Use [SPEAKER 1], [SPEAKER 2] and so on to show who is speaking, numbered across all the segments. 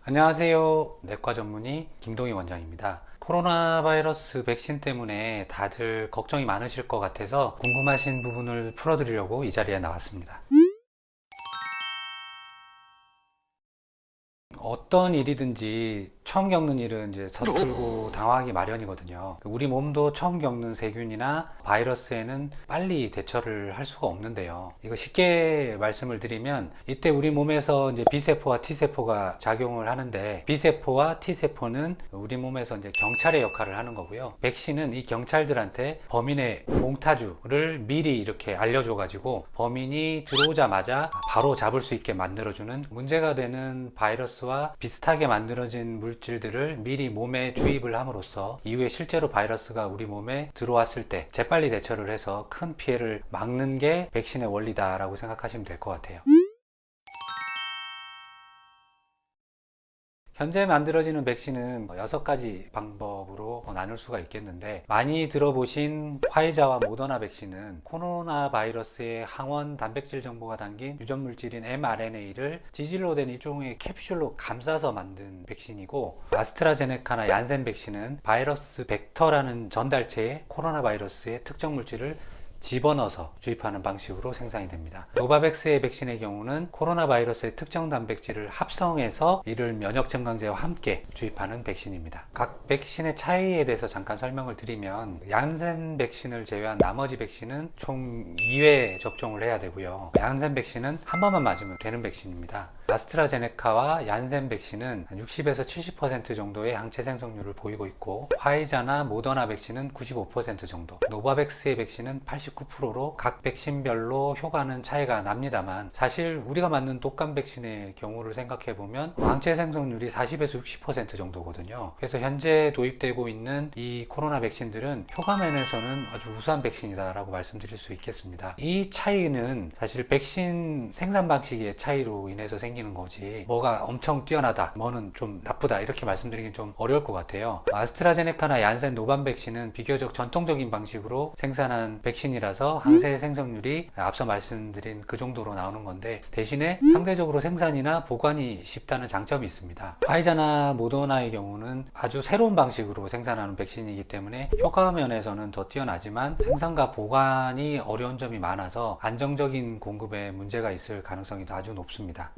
[SPEAKER 1] 안녕하세요. 내과 전문의 김동희 원장입니다. 코로나 바이러스 백신 때문에 다들 걱정이 많으실 것 같아서 궁금하신 부분을 풀어드리려고 이 자리에 나왔습니다. 어떤 일이든지 처음 겪는 일은 이제 서툴고 당황하기 마련이거든요. 우리 몸도 처음 겪는 세균이나 바이러스에는 빨리 대처를 할 수가 없는데요. 이거 쉽게 말씀을 드리면 이때 우리 몸에서 이제 B세포와 T세포가 작용을 하는데 B세포와 T세포는 우리 몸에서 이제 경찰의 역할을 하는 거고요. 백신은 이 경찰들한테 범인의 몽타주를 미리 이렇게 알려줘가지고 범인이 들어오자마자 바로 잡을 수 있게 만들어주는 문제가 되는 바이러스와 비슷하게 만들어진 물질들을 미리 몸에 주입을 함으로써 이후에 실제로 바이러스가 우리 몸에 들어왔을 때 재빨리 대처를 해서 큰 피해를 막는 게 백신의 원리다라고 생각하시면 될 것 같아요. 현재 만들어지는 백신은 6가지 방법으로 나눌 수가 있겠는데, 많이 들어보신 화이자와 모더나 백신은 코로나 바이러스의 항원 단백질 정보가 담긴 유전 물질인 mRNA를 지질로 된 일종의 캡슐로 감싸서 만든 백신이고, 아스트라제네카나 얀센 백신은 바이러스 벡터라는 전달체에 코로나 바이러스의 특정 물질을 집어넣어서 주입하는 방식으로 생산이 됩니다. 노바백스의 백신의 경우는 코로나 바이러스의 특정 단백질을 합성해서 이를 면역 증강제와 함께 주입하는 백신입니다. 각 백신의 차이에 대해서 잠깐 설명을 드리면, 얀센 백신을 제외한 나머지 백신은 총 2회 접종을 해야 되고요. 얀센 백신은 한 번만 맞으면 되는 백신입니다. 아스트라제네카와 얀센 백신은 60에서 70% 정도의 항체 생성률을 보이고 있고, 화이자나 모더나 백신은 95% 정도, 노바백스의 백신은 89%로 각 백신별로 효과는 차이가 납니다만, 사실 우리가 맞는 독감 백신의 경우를 생각해 보면 항체 생성률이 40에서 60% 정도거든요. 그래서 현재 도입되고 있는 이 코로나 백신들은 효과면에서는 아주 우수한 백신이다라고 말씀드릴 수 있겠습니다. 이 차이는 사실 백신 생산 방식의 차이로 인해서 생기는 거지, 뭐가 엄청 뛰어나다, 뭐는 좀 나쁘다, 이렇게 말씀드리긴 좀 어려울 것 같아요. 아스트라제네카나 얀센 노반 백신은 비교적 전통적인 방식으로 생산한 백신이라서 항체 생성률이 앞서 말씀드린 그 정도로 나오는 건데, 대신에 상대적으로 생산이나 보관이 쉽다는 장점이 있습니다. 화이자나 모더나의 경우는 아주 새로운 방식으로 생산하는 백신이기 때문에 효과 면에서는 더 뛰어나지만 생산과 보관이 어려운 점이 많아서 안정적인 공급에 문제가 있을 가능성이 아주 높습니다.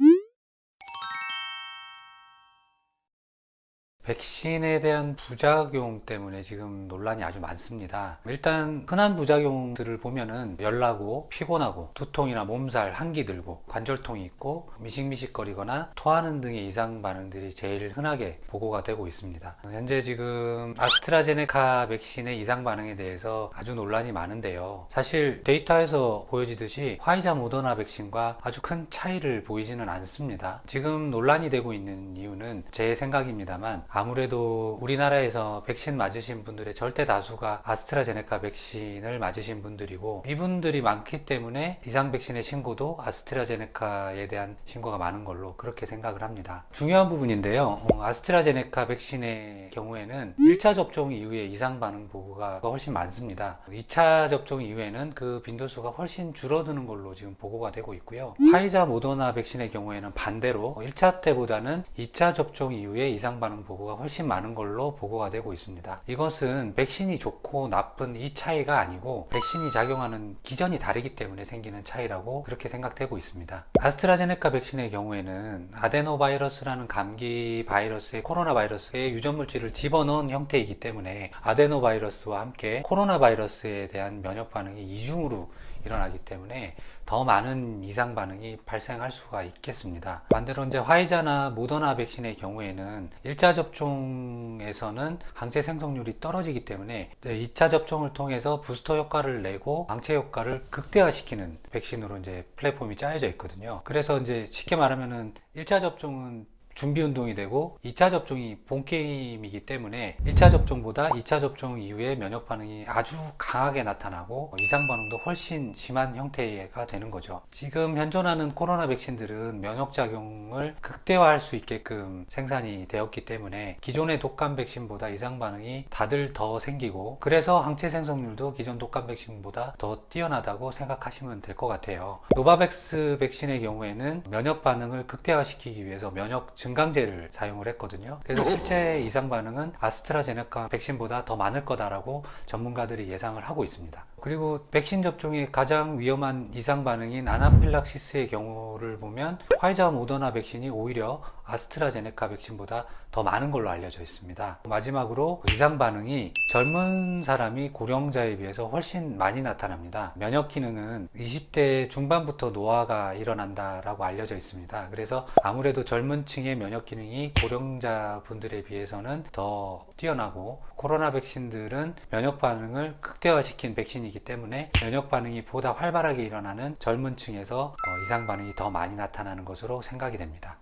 [SPEAKER 1] 백신에 대한 부작용 때문에 지금 논란이 아주 많습니다. 일단 흔한 부작용들을 보면은 열나고 피곤하고 두통이나 몸살, 한기 들고 관절통이 있고 미식미식거리거나 토하는 등의 이상 반응들이 제일 흔하게 보고가 되고 있습니다. 현재 지금 아스트라제네카 백신의 이상 반응에 대해서 아주 논란이 많은데요. 사실 데이터에서 보여지듯이 화이자 모더나 백신과 아주 큰 차이를 보이지는 않습니다. 지금 논란이 되고 있는 이유는 제 생각입니다만, 아무래도 우리나라에서 백신 맞으신 분들의 절대 다수가 아스트라제네카 백신을 맞으신 분들이고, 이분들이 많기 때문에 이상 백신의 신고도 아스트라제네카에 대한 신고가 많은 걸로 그렇게 생각을 합니다. 중요한 부분인데요. 아스트라제네카 백신의 경우에는 1차 접종 이후에 이상 반응 보고가 훨씬 많습니다. 2차 접종 이후에는 그 빈도수가 훨씬 줄어드는 걸로 지금 보고가 되고 있고요. 화이자 모더나 백신의 경우에는 반대로 1차 때보다는 2차 접종 이후에 이상 반응 보고가 훨씬 많은 걸로 보고가 되고 있습니다. 이것은 백신이 좋고 나쁜 이 차이가 아니고 백신이 작용하는 기전이 다르기 때문에 생기는 차이라고 그렇게 생각되고 있습니다. 아스트라제네카 백신의 경우에는 아데노바이러스라는 감기 바이러스에 코로나 바이러스의 유전 물질을 집어넣은 형태이기 때문에 아데노바이러스와 함께 코로나 바이러스에 대한 면역 반응이 이중으로 일어나기 때문에 더 많은 이상 반응이 발생할 수가 있겠습니다. 반대로 이제 화이자나 모더나 백신의 경우에는 1차 접종에서는 항체 생성률이 떨어지기 때문에 2차 접종을 통해서 부스터 효과를 내고 항체 효과를 극대화시키는 백신으로 이제 플랫폼이 짜여져 있거든요. 그래서 이제 쉽게 말하면은 1차 접종은 준비 운동이 되고 2차 접종이 본 게임이기 때문에 1차 접종보다 2차 접종 이후에 면역 반응이 아주 강하게 나타나고 이상 반응도 훨씬 심한 형태가 되는 거죠. 지금 현존하는 코로나 백신들은 면역 작용을 극대화할 수 있게끔 생산이 되었기 때문에 기존의 독감 백신보다 이상 반응이 다들 더 생기고, 그래서 항체 생성률도 기존 독감 백신보다 더 뛰어나다고 생각하시면 될 것 같아요. 노바백스 백신의 경우에는 면역 반응을 극대화시키기 위해서 면역 증강제를 사용을 했거든요. 그래서 실제 이상 반응은 아스트라제네카 백신보다 더 많을 거다라고 전문가들이 예상을 하고 있습니다. 그리고 백신 접종의 가장 위험한 이상 반응인 아나필락시스의 경우를 보면 화이자와 모더나 백신이 오히려 아스트라제네카 백신보다 더 많은 걸로 알려져 있습니다. 마지막으로 이상 반응이 젊은 사람이 고령자에 비해서 훨씬 많이 나타납니다. 면역 기능은 20대 중반부터 노화가 일어난다라고 알려져 있습니다. 그래서 아무래도 젊은 층의 면역 기능이 고령자 분들에 비해서는 더 뛰어나고, 코로나 백신들은 면역 반응을 극대화시킨 백신이기 때문에 면역 반응이 보다 활발하게 일어나는 젊은 층에서 이상 반응이 더 많이 나타나는 것으로 생각이 됩니다.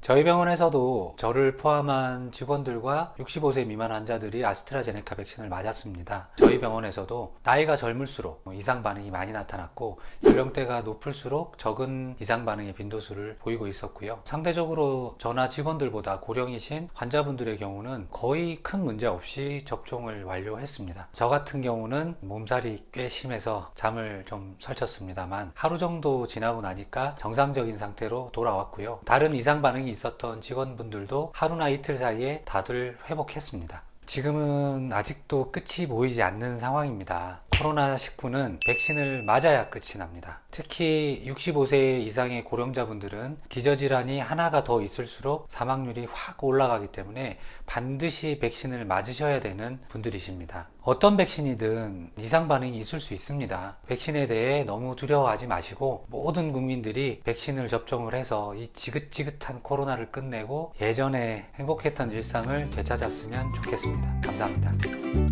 [SPEAKER 1] 저희 병원에서도 저를 포함한 직원들과 65세 미만 환자들이 아스트라제네카 백신을 맞았습니다. 저희 병원에서도 나이가 젊을수록 이상 반응이 많이 나타났고, 연령대가 높을수록 적은 이상 반응의 빈도수를 보이고 있었고요. 상대적으로 저나 직원들보다 고령이신 환자분들의 경우는 거의 큰 문제 없이 접종을 완료했습니다. 저 같은 경우는 몸살이 꽤 심해서 잠을 좀 설쳤습니다만 하루 정도 지나고 나니까 정상적인 상태로 돌아왔고요. 다른 이상 반응이 있었던 직원분들도 하루나 이틀 사이에 다들 회복했습니다. 지금은 아직도 끝이 보이지 않는 상황입니다. 코로나19는 백신을 맞아야 끝이 납니다. 특히 65세 이상의 고령자분들은 기저질환이 하나가 더 있을수록 사망률이 확 올라가기 때문에 반드시 백신을 맞으셔야 되는 분들이십니다. 어떤 백신이든 이상 반응이 있을 수 있습니다. 백신에 대해 너무 두려워하지 마시고 모든 국민들이 백신을 접종을 해서 이 지긋지긋한 코로나를 끝내고 예전에 행복했던 일상을 되찾았으면 좋겠습니다. 감사합니다.